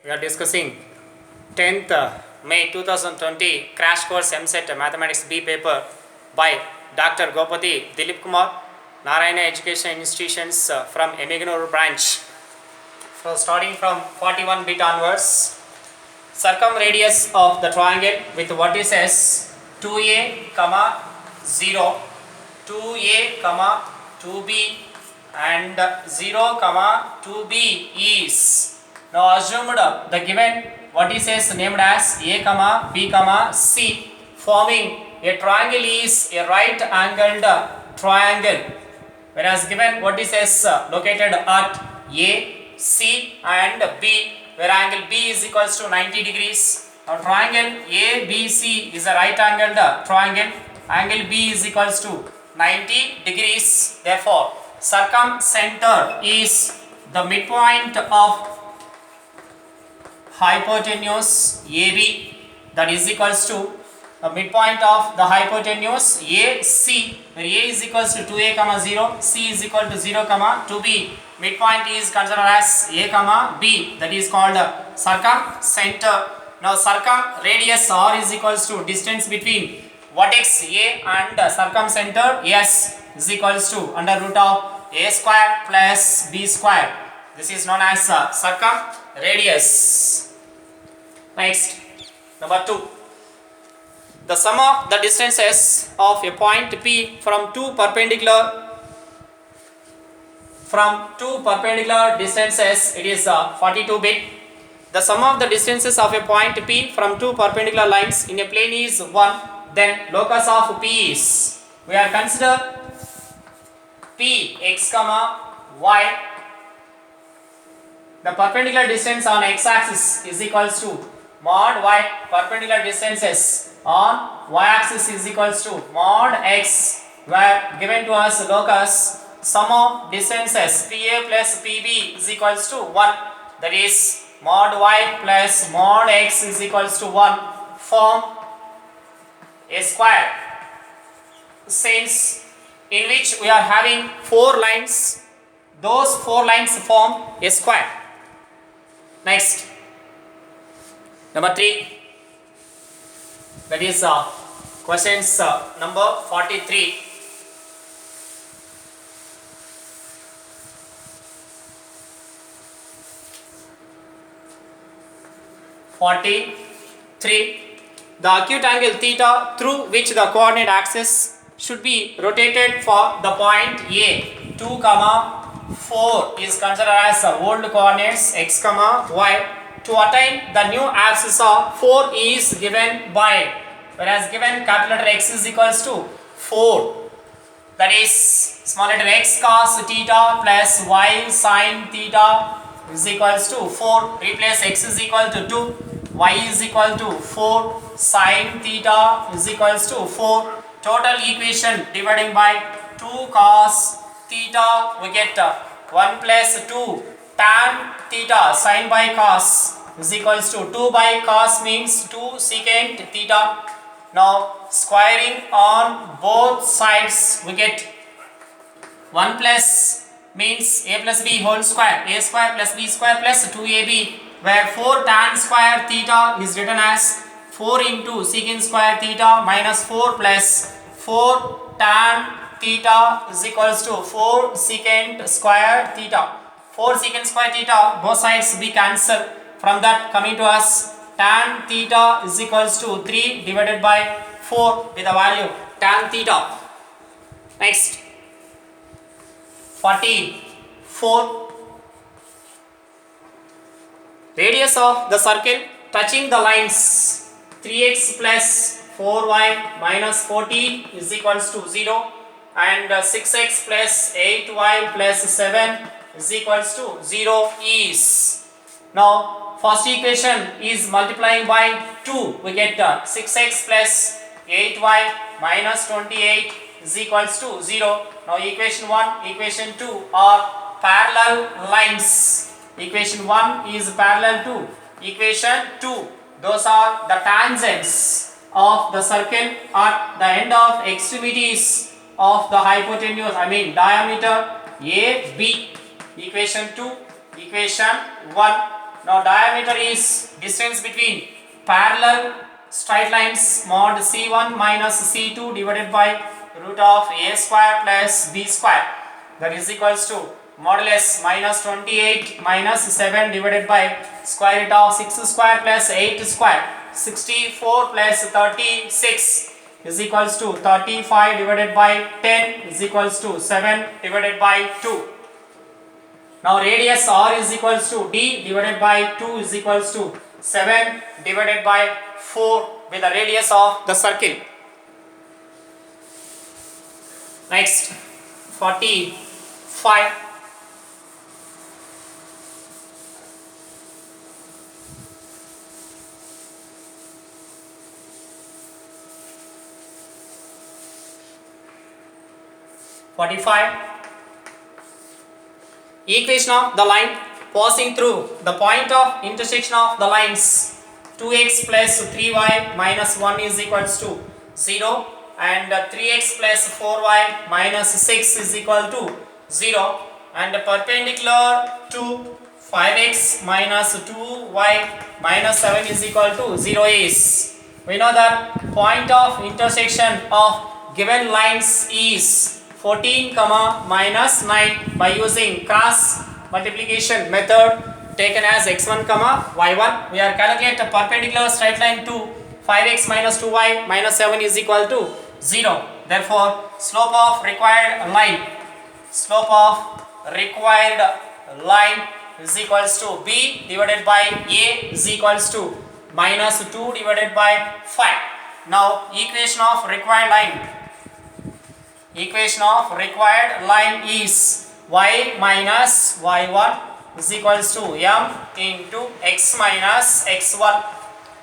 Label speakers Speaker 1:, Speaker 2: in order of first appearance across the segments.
Speaker 1: We are discussing 10th May 2020 crash course MSET Mathematics B paper by Dr. Gopati Dilip Kumar, Narayana Education Institutions from Emiganur branch. So starting from 41 bit onwards, circumradius of the triangle with vertices 2a, 0, 2a, 2b and 0, 2b is now assumed the given vertices named as a, b, c forming a triangle is a right angled triangle, whereas given vertices located at a, c and b where angle b is equals to 90 degrees. Now triangle ABC is a right angled triangle, angle b is equals to 90 degrees. Therefore circumcenter is the midpoint of hypotenuse AB, that is equals to the midpoint of the hypotenuse AC, where A is equals to 2a, 0, C is equal to 0, 2b. Midpoint is considered as a, b, that is called circumcenter. Now circumradius R is equals to distance between vertex A and circumcenter S is equals to under root of a square plus b square. This is known as circumradius. Next, number 2. The sum of the distances of a point P from two perpendicular distances, it is 42 bit. The sum of the distances of a point P from two perpendicular lines in a plane is 1. Then locus of P is, we are consider P x, y. The perpendicular distance on x axis is equals to mod y. Perpendicular distances on y axis is equals to mod x, where given to us locus sum of distances PA plus PB is equals to 1, that is mod y plus mod x is equals to 1, form a square, since in which we are having 4 lines, those 4 lines form a square. Next, number 3, that is questions number 43. The acute angle theta through which the coordinate axis should be rotated for the point A 2, 4 is considered as old coordinates x, y. To attain the new axis of 4 is given by, whereas given capital letter X is equals to 4, that is small letter x cos theta plus y sin theta is equals to 4. Replace x is equal to 2, y is equal to 4, sin theta is equals to 4. Total equation dividing by 2 cos theta, we get 1 plus 2 tan theta sin by cos is equals to 2 by cos means 2 secant theta. Now squaring on both sides, we get 1 plus means a plus b whole square, a square plus b square plus 2ab, where 4 tan square theta is written as 4 into secant square theta minus 4 plus 4 tan theta is equals to 4 secant square theta. 4 secant square theta, both sides be cancelled. From that coming to us tan theta is equals to 3 divided by 4 with the value tan theta. Next, 44. Radius of the circle touching the lines 3x plus 4y minus 14 is equals to 0 and 6x plus 8y plus 7 is equals to 0 is. Now first equation is multiplying by 2, we get 6x plus 8y minus 28 is equals to 0. Now equation 1, equation 2 are parallel lines. Equation 1 is parallel to equation 2. Those are the tangents of the circle at the end of extremities of the hypotenuse, diameter AB. Equation 2, equation 1. Now diameter is distance between parallel straight lines mod C1 minus C2 divided by root of A square plus B square, that is equals to modulus minus 28 minus 7 divided by square root of 6 square plus 8 square. 64 plus 36 is equals to 35 divided by 10 is equals to 7 divided by 2. Now radius r is equals to d divided by 2 is equals to 7 divided by 4 with the radius of the circle. Next 45. Equation of the line passing through the point of intersection of the lines 2x plus 3y minus 1 is equals to 0 and 3x plus 4y minus 6 is equal to 0 and perpendicular to 5x minus 2y minus 7 is equal to 0 is. We know that point of intersection of given lines is 14 comma minus 9 by using cross multiplication method taken as x1 comma y1. We are calculate a perpendicular straight line to 5x minus 2y minus 7 is equal to 0. Therefore, slope of required line is equals to b divided by a is equals to minus 2 divided by 5. Now, equation of required line is y minus y1 is equals to m into x minus x1.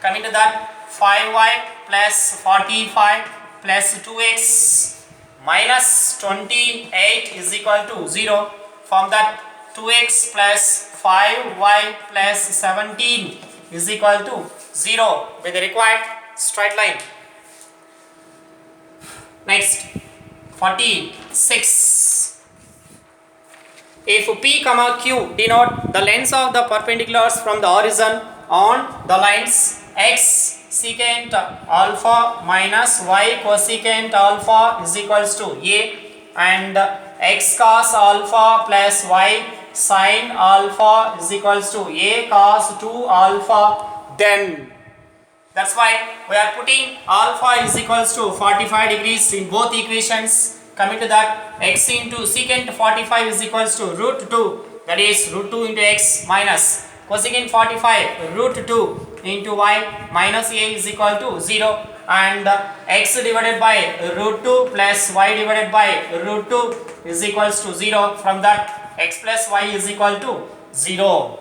Speaker 1: Coming to that, 5y plus 45 plus 2x minus 28 is equal to 0. From that, 2x plus 5y plus 17 is equal to 0 with the required straight line. Next 46. If P comma Q denote the lengths of the perpendiculars from the horizon on the lines x secant alpha minus y cosecant alpha is equals to a and x cos alpha plus y sin alpha is equals to a cos 2 alpha, then that's why we are putting alpha is equals to 45 degrees in both equations. Coming to that, x into secant 45 is equals to root 2, that is root 2 into x minus cosecant 45 root 2 into y minus a is equal to 0 and x divided by root 2 plus y divided by root 2 is equals to 0. From that, x plus y is equal to 0.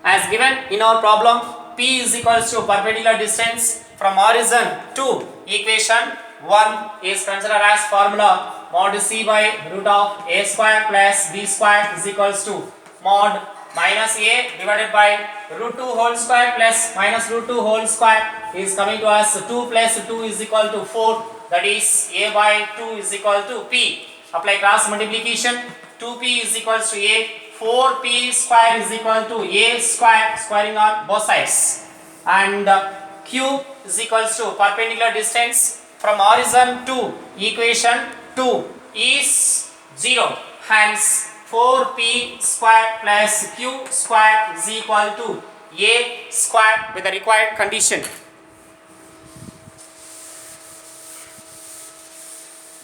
Speaker 1: As given in our problem, P is equals to perpendicular distance from horizon to equation 1 is considered as formula mod C by root of a square plus b square is equals to mod minus a divided by root 2 whole square plus minus root 2 whole square is coming to us 2 plus 2 is equal to 4, that is a by 2 is equal to p. Apply cross multiplication, 2p is equals to a, 4p square is equal to a square, squaring on both sides, and q is equals to perpendicular distance from horizon to equation 2 is 0. Hence 4p square plus q square is equal to a square with the required condition.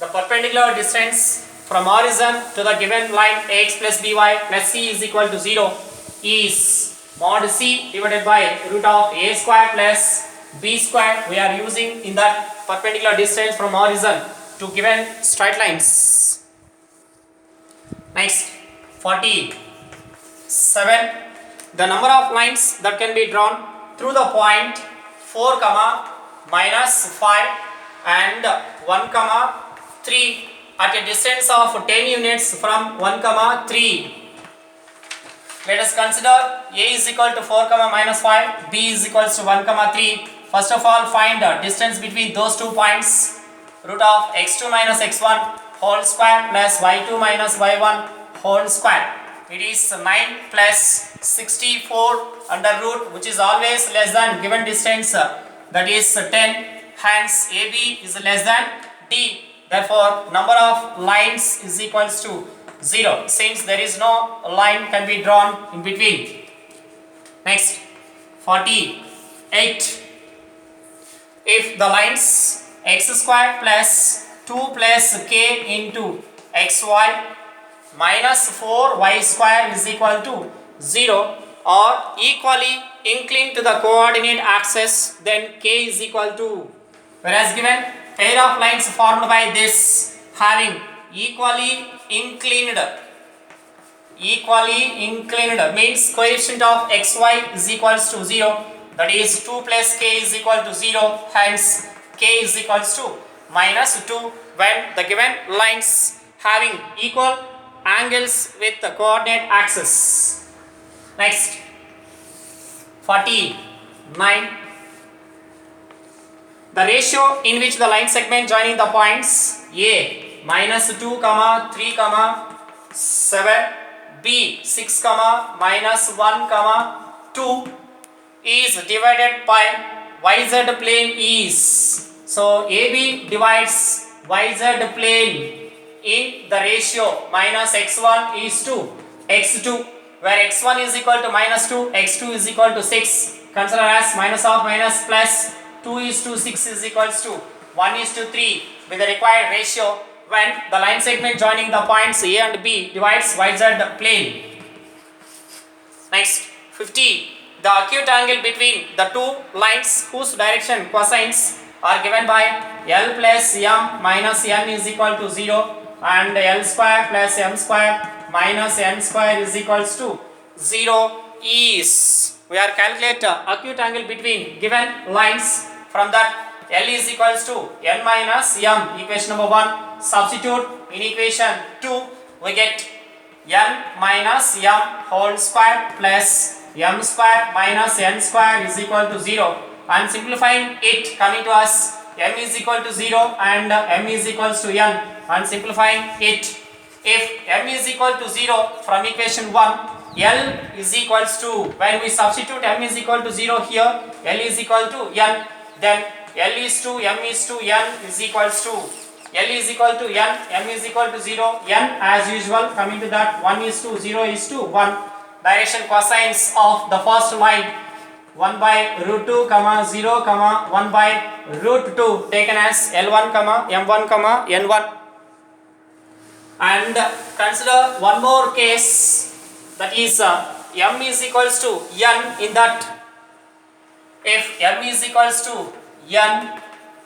Speaker 1: The perpendicular distance from horizon to the given line ax plus by plus c is equal to 0 is mod c divided by root of a square plus b square. We are using in that perpendicular distance from horizon to given straight lines. Next 47. The number of lines that can be drawn through the point 4 comma minus 5 and 1 comma 3 at a distance of 10 units from 1 comma 3. Let us consider a is equal to 4 comma minus 5, b is equals to 1 comma 3. First of all, find the distance between those 2 points. Root of x2 minus x1 whole square plus y2 minus y1 whole square. it is 9 plus 64 under root, which is always less than given distance, that is 10. Hence AB is less than D. Therefore, number of lines is equals to 0, since there is no line can be drawn in between. Next, 48. If the lines x square plus 2 plus k into xy minus 4y square is equal to 0 are equally inclined to the coordinate axis, then k is equal to, whereas given pair of lines formed by this having equally inclined means coefficient of xy is equals to 0, that is 2 plus k is equal to 0, hence k is equals to minus 2 when the given lines having equal angles with the coordinate axis. Next, 49. The ratio in which the line segment joining the points A minus 2, 3, 7, B 6, minus 1, 2 is divided by YZ plane is. So AB divides YZ plane in the ratio minus x1 is to x2, where x1 is equal to minus 2, x2 is equal to 6. Consider as minus of minus plus 2 is to 6 is equals to 1 is to 3 with the required ratio when the line segment joining the points A and B divides YZ plane. Next, 50. The acute angle between the two lines whose direction cosines are given by L plus M minus N is equal to 0 and L square plus M square minus N square is equals to 0 is. We are calculate acute angle between given lines. From that, L is equals to N minus M, equation number 1. Substitute in equation 2, we get N minus M whole square plus M square minus N square is equal to 0, and simplifying it coming to us M is equal to 0 and M is equals to N, and simplifying it, if M is equal to 0 from equation 1, L is equals to, when we substitute M is equal to 0 here, L is equal to N, then L is to M is to N is equals to, L is equal to N, M is equal to 0, N as usual coming to that 1 is to 0 is to 1. Direction cosines of the first line 1 by root 2, 0, 1 by root 2 taken as L1, M1, N1. And consider one more case, that is M is equals to N. In that, if M is equals to N,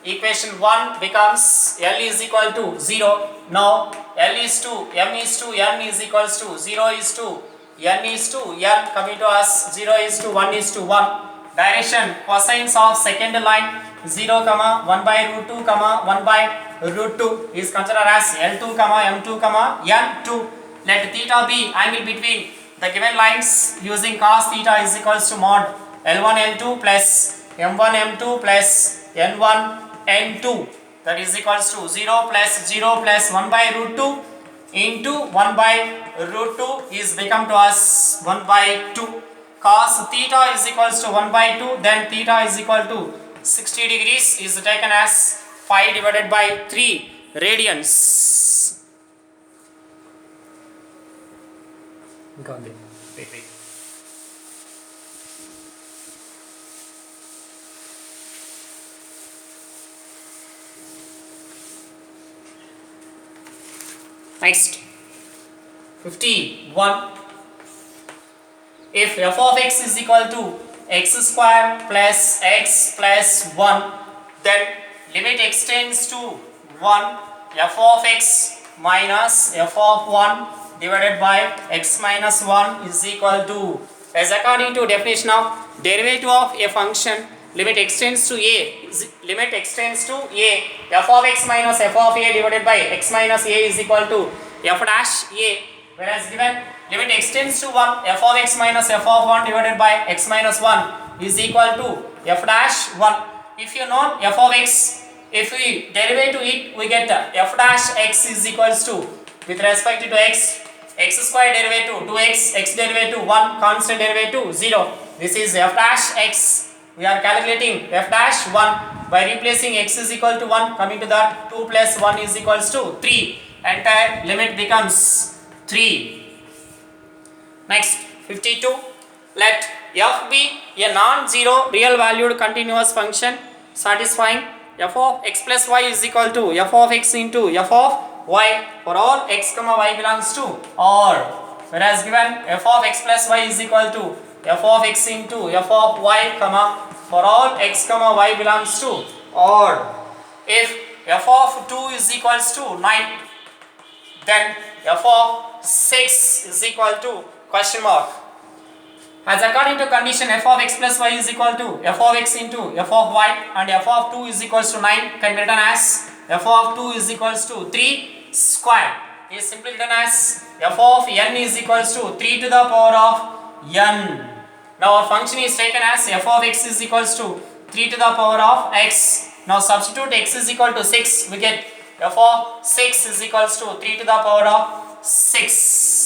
Speaker 1: equation 1 becomes L is equal to 0. Now L is to M is to N is equals to 0 is to N is to N coming to us 0 is to 1 is to 1. Direction cosines of second line 0, 1 by root 2, 1 by root 2 is considered as L2, M2, N2. Let theta be angle between the given lines using cos theta is equals to mod L1, L2 plus M1, M2 plus N1, N2, that is equals to 0 plus 1 by root 2 into 1 by root 2 is become to us 1 by 2. Cos theta is equals to 1 by 2, then theta is equal to 60 degrees is taken as 5 divided by 3 radians. Wait. Next, 51. If f of x is equal to x square plus x plus 1, then limit extends to 1, f of x minus f of 1 divided by x minus 1 is equal to, as according to definition of derivative of a function, limit extends to a, f of x minus f of a divided by x minus a is equal to f dash a, whereas given limit extends to 1, f of x minus f of 1 divided by x minus 1 is equal to f dash 1. If you know f of x, if we derive to it, we get f dash x is equals to, with respect to x, x square derivative 2x, x derivative 1, constant derivative 0. This is f dash x. We are calculating f dash 1 by replacing x is equal to 1, coming to that 2 plus 1 is equals to 3. Entire limit becomes 3. Next 52. Let f be a non-zero real valued continuous function satisfying f of x plus y is equal to f of x into f of y for all x comma y belongs to or, whereas given f of x plus y is equal to f of x into f of y comma for all x comma y belongs to or. If f of 2 is equals to 9, then f of 6 is equal to question mark. As according to condition f of x plus y is equal to f of x into f of y and f of 2 is equals to 9 can be written as f of 2 is equals to 3 square is simply written as f of n is equals to 3 to the power of n. Now our function is taken as f of x is equals to 3 to the power of x. Now substitute x is equal to 6, we get f of 6 is equals to 3 to the power of 6.